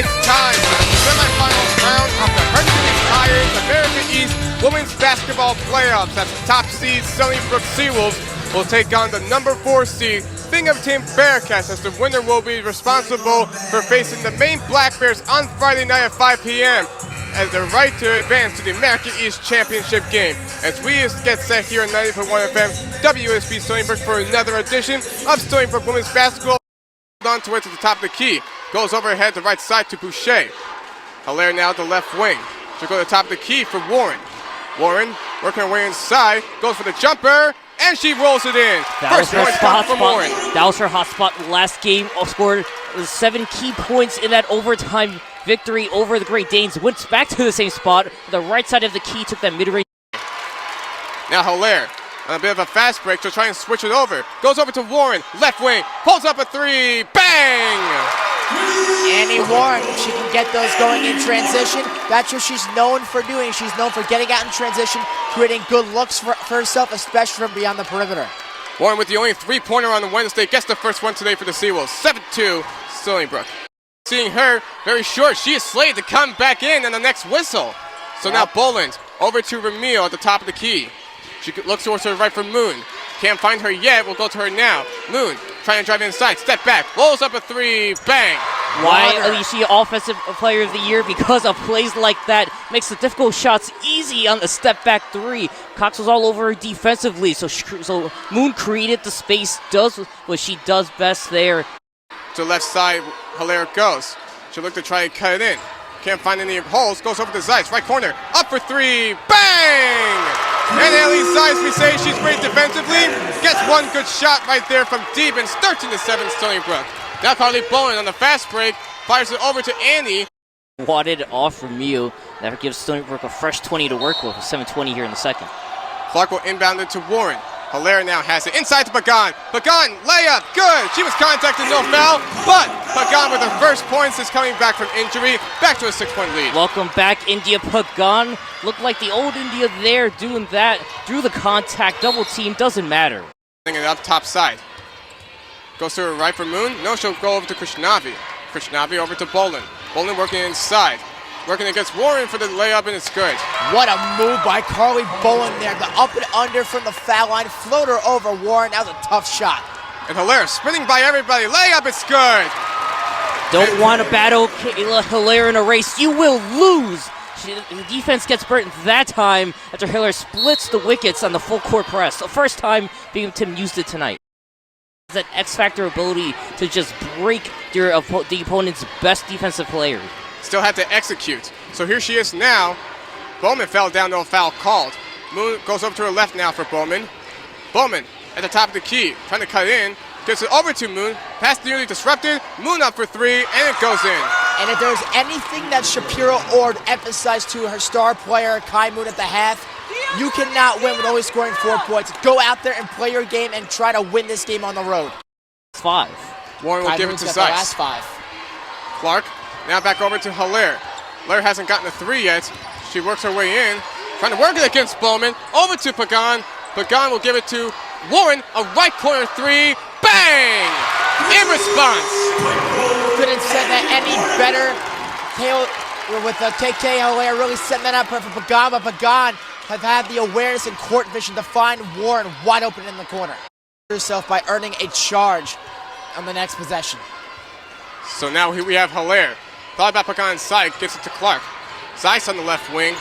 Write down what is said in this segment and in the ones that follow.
It's time for the semifinals round of the Hercules Tigers America East Women's Basketball Playoffs. As the top seed Stony Brook Seawolves will take on the number 4 seed Binghamton Bearcats, as the winner will be responsible for facing the Maine Black Bears on Friday night at 5 p.m. as the right to advance to the America East Championship game. As we get set here on 90.1 FM WUSB Stony Brook for another edition of Stony Brook Women's Basketball. On to it to the top of the key. Goes overhead to the right side to Boucher. Hilaire now at the left wing. She'll go to the top of the key for Warren. Warren working her way inside. Goes for the jumper. And she rolls it in. First point from Warren. That was her hot spot last game. Scored 7 key points in that overtime victory over the Great Danes. Went back to the same spot. The right side of the key took that mid-range. Now Hilaire on a bit of a fast break. She'll try and switch it over. Goes over to Warren. Left wing. Pulls up a 3. Bang! Annie Warren, if she can get those going in transition, that's what she's known for doing. She's known for getting out in transition, creating good looks for herself, especially from beyond the perimeter. Warren with the only 3-pointer on the Wednesday gets the first one today for the Seawolves. 7-2, Stony Brook. Seeing her very short, she is slated to come back in on the next whistle. So now Boland over to Ramil at the top of the key. She looks towards her right for Moon. Can't find her yet. We'll go to her now. Moon trying to drive inside. Step back. Rolls up a 3. Bang. Why is she Offensive Player of the Year? Because of plays like that. Makes the difficult shots easy on the step back 3. Cox was all over her defensively. So Moon created the space. Does what she does best there. To the left side, Hilaire goes. She'll look to try and cut it in. Can't find any holes. Goes over to Zeiss. Right corner. Up for 3. Bang! And Ellie Zeiss, we say she's great defensively. Gets one good shot right there from deep, and 13-7 Stony Brook. Now Carly Bowen on the fast break. Fires it over to Annie. Wadded off from Mew. That gives Stony Brook a fresh 20 to work with 7:20 here in the second. Clark will inbound it to Warren. Hilaire now has it inside to Pagan. Pagan, layup, good. She was contacted, no foul, but Pagan with her first points is coming back from injury. Back to a 6-point lead. Welcome back, India. Pagan looked like the old India there doing that. Drew the contact, double team, doesn't matter. It up top side. Goes to her right for Moon. No, she'll go over to Krishnavi. Krishnavi over to Boland. Boland working inside. Working against Warren for the layup, and it's good. What a move by Carly Bowen there. The up and under from the foul line. Floater over Warren. That was a tough shot. And Hilaire sprinting by everybody. Layup, it's good. Don't want to battle Kayla Hilaire in a race. You will lose. The defense gets burnt that time after Hilaire splits the wickets on the full court press. The first time Binghamton used it tonight. That X-factor ability to just break the opponent's best defensive player. Still had to execute. So here she is now. Bowman fell down, no foul called. Moon goes over to her left now for Bowman. Bowman at the top of the key, trying to cut in. Gets it over to Moon. Pass nearly disrupted. Moon up for 3, and it goes in. And if there's anything that Shapiro Ord emphasized to her star player, Kai Moon, at the half, you cannot win with only scoring 4 points. Go out there and play your game and try to win this game on the road. 5. Warren will Kai give Moon's it to got the Zeiss. last 5. Clark now back over to Hilaire. Hilaire hasn't gotten a 3 yet. She works her way in. Trying to work it against Bowman. Over to Pagan. Pagan will give it to Warren. A right corner 3. Bang! In response. Couldn't said that any better. With the KK Hilaire really setting that up for Pagan, but Pagan have had the awareness and court vision to find Warren wide open in the corner. Herself by earning a charge on the next possession. So now here we have Hilaire. Thought about Pagan's side, gets it to Clark. Zeiss on the left wing,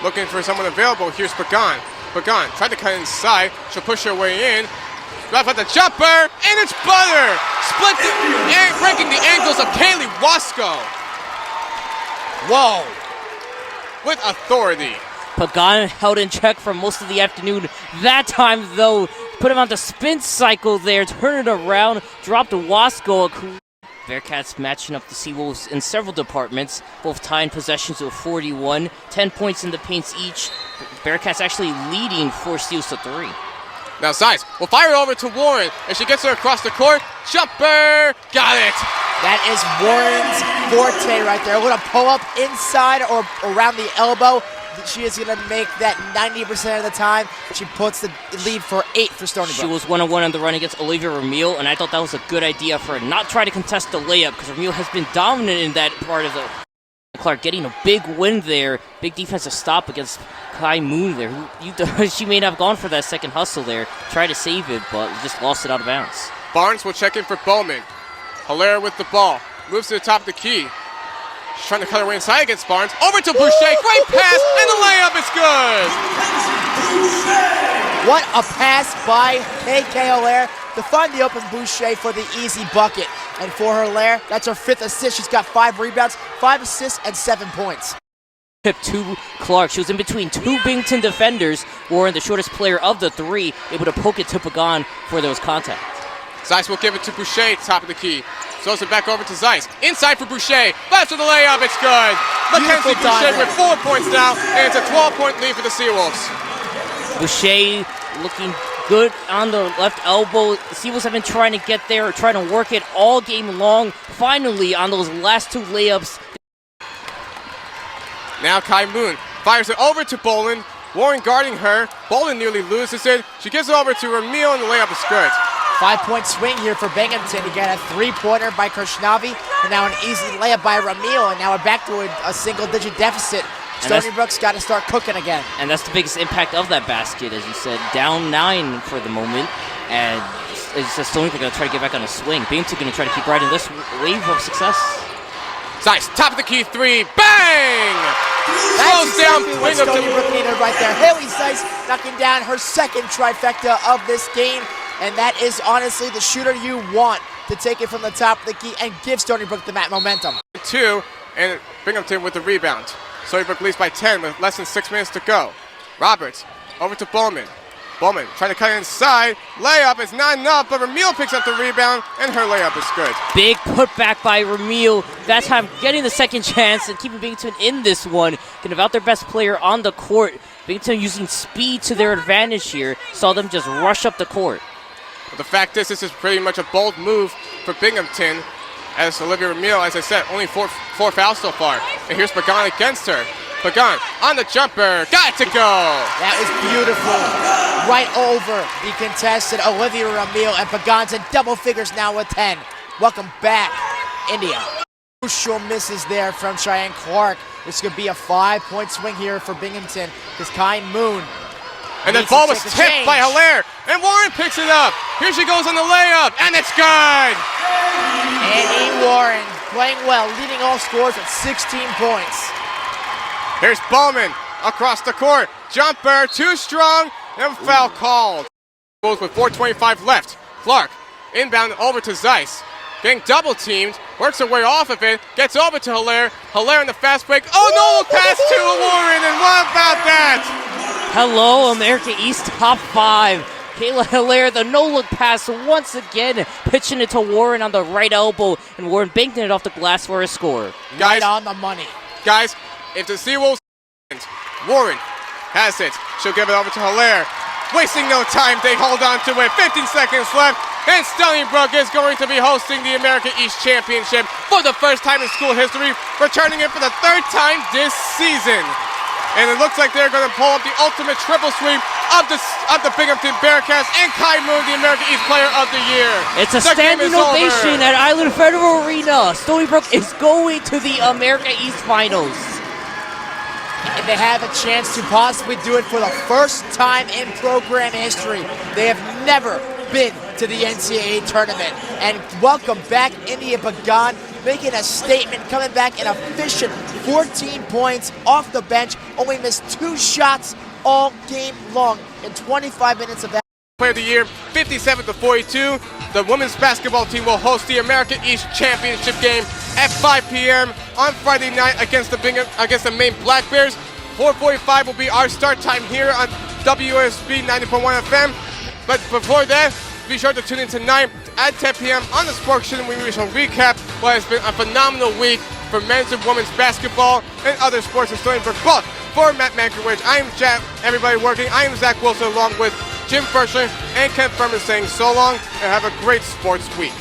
looking for someone available. Here's Pagan. Pagan tried to cut inside. She'll push her way in. Right at the jumper, and it's butter! Breaking the ankles of Kaylee Wasco. Whoa! With authority. Pagan held in check for most of the afternoon. That time, though, put him on the spin cycle there, turn it around, dropped Wasco. Bearcats matching up the Seawolves in several departments, both tying possessions with 41, 10 points in the paints each. Bearcats actually leading 4 steals to 3. Now Zeiss will fire it over to Warren, and she gets her across the court. Jumper! Got it! That is Warren's forte right there. A little pull up inside or around the elbow. she is going to make that 90% of the time. She puts the lead for 8 for Stony Brook. She was 1-on-1 on the run against Olivia Ramil, and I thought that was a good idea for her not try to contest the layup because Ramil has been dominant in that part of the... Clark getting a big win there. Big defensive stop against Kai Moon there. She may not have gone for that second hustle there. Tried to save it, but just lost it out of bounds. Barnes will check in for Bowman. Hilaire with the ball. Moves to the top of the key. She's trying to cut her way inside against Barnes. Over to Boucher. Great pass, and the layup is good. What a pass by KK Hilaire to find the open Boucher for the easy bucket. And for Hilaire, that's her 5th assist. She's got 5 rebounds, 5 assists, and 7 points. Tip to Clark. She was in between 2 Binghamton defenders, Warren, the shortest player of the 3, able to poke it to Pagan for those contact. Zeiss will give it to Boucher, top of the key. Throws it back over to Zeiss. Inside for Boucher. Flash for the layup. It's good. Mackenzie Boucher with 4 points now, and it's a 12-point lead for the Seawolves. Boucher looking good on the left elbow. The Seawolves have been trying to get there, or trying to work it all game long. Finally, on those last 2 layups. Now Kai Moon fires it over to Boland. Warren guarding her. Boland nearly loses it. She gives it over to Ramil, and the layup is good. 5-point swing here for Binghamton. You get a 3-pointer by Kirshnavi, and now an easy layup by Ramil, and now we're back to a single-digit deficit. Stony Brook's got to start cooking again. And that's the biggest impact of that basket, as you said. Down 9 for the moment, and it's just Stony Brook going to try to get back on a swing. Binghamton going to try to keep riding this wave of success. Zeiss, top of the key 3, bang! That's exactly what Stony Brook needed right there. Haley Zeiss knocking down her 2nd trifecta of this game. And that is honestly the shooter you want to take it from the top of the key and give Stony Brook the momentum. 2, and Binghamton with the rebound. Stony Brook leads by 10 with less than 6 minutes to go. Roberts over to Bowman. Bowman trying to cut it inside. Layup is not enough, but Ramil picks up the rebound, and her layup is good. Big putback by Ramil. That time getting the second chance and keeping Binghamton in this one. Going to have out their best player on the court. Binghamton using speed to their advantage here. Saw them just rush up the court. But the fact is, this is pretty much a bold move for Binghamton, as Olivia Ramil, as I said, only four fouls so far. And here's Pagan against her. Pagan on the jumper, got it to go. That was beautiful. Right over the contested Olivia Ramil, and Pagan's in double figures now with 10. Welcome back, India. Crucial misses there from Cheyenne Clark. This could be a 5-point swing here for Binghamton, because Kai Moon. And then ball was tipped by Hilaire, and Warren picks it up. Here she goes on the layup, and it's good. Annie Warren playing well, leading all scorers at 16 points. Here's Bowman across the court. Jumper, too strong, and foul called. With 4:25 left. Clark inbound over to Zeiss. Getting double teamed, works her way off of it, gets over to Hilaire. Hilaire in the fast break. Oh no, pass to Warren, and what about that? Hello, America East top 5. Kayla Hilaire, the no-look pass once again, pitching it to Warren on the right elbow, and Warren banking it off the glass for a score. Guys, right on the money. Guys, if the Seawolves Warren has it, she'll give it over to Hilaire. Wasting no time, they hold on to it. 15 seconds left, and Stony Brook is going to be hosting the America East Championship for the first time in school history, returning it for the 3rd time this season. And it looks like they're going to pull up the ultimate triple sweep of the Binghamton Bearcats and Kai Moon, the America East Player of the Year. It's a standing ovation at Island Federal Arena. Stony Brook is going to the America East Finals. And they have a chance to possibly do it for the first time in program history. They have never been to the NCAA tournament. And welcome back, India Pagan, making a statement, coming back in efficient 14 points off the bench, only missed 2 shots all game long in 25 minutes of that. Player of the Year, 57-42. The women's basketball team will host the America East Championship game at 5 p.m. on Friday night against the Maine Black Bears. 4:45 will be our start time here on WUSB 90.1 FM. But before that, be sure to tune in tonight at 10 p.m. on the Sports Show, when we shall recap what has been a phenomenal week for men's and women's basketball and other sports in Stony Brook. But for Matt Mankiewicz, I am Jack, everybody working. I am Zach Wilson, along with Jim Ferchland and Ken Fermin, saying so long and have a great sports week.